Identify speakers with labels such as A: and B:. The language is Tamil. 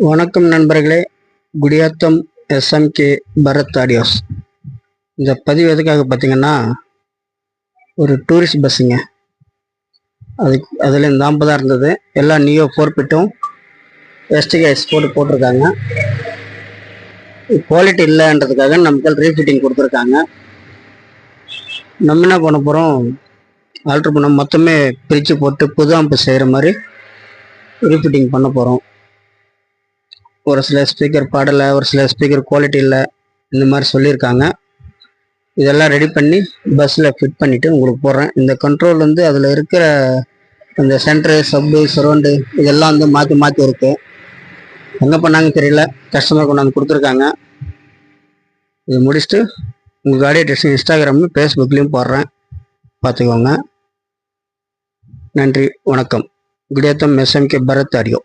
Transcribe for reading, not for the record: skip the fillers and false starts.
A: வணக்கம் நண்பர்களே. Gudiyattam SMK Bharath audios. இந்த பதிவு எதுக்காக பார்த்தீங்கன்னா, ஒரு டூரிஸ்ட் பஸ்ஸுங்க. அதில் இந்த 50 தான் இருந்தது. எல்லாம் நியோ 4 பிட்டும் எஸ்டிகேஸ் போட்டிருக்காங்க. குவாலிட்டி இல்லைன்றதுக்காக நமக்கு ரீஃபிட்டிங் கொடுத்துருக்காங்க. நம்ம என்ன பண்ண போகிறோம், ஆல்ட்ரு பண்ண மொத்தமே பிரித்து போட்டு புது ஆம்பு செய்கிற மாதிரி ரீஃபிட்டிங் பண்ண போகிறோம். ஒரு சில ஸ்பீக்கர் பாடலை, ஒரு சில ஸ்பீக்கர் குவாலிட்டி இல்லை, இந்த மாதிரி சொல்லியிருக்காங்க. இதெல்லாம் ரெடி பண்ணி பஸ்ஸில் ஃபிட் பண்ணிவிட்டு உங்களுக்கு போடுறேன். இந்த கண்ட்ரோல் வந்து அதில் இருக்கிற அந்த சென்ட்ரு, சப்பு, சரௌண்டு இதெல்லாம் வந்து மாற்றி இருக்குது. எங்கே பண்ணாங்கன்னு தெரியல, கஸ்டமர் கொண்டாந்து கொடுத்துருக்காங்க. இது முடிச்சுட்டு உங்கள் ஆடியோ டெஸ்டிங் இன்ஸ்டாகிராம்லையும் ஃபேஸ்புக்லேயும் போடுறேன், பார்த்துக்கோங்க. நன்றி, வணக்கம். Gudiyattam SMK Bharath audio.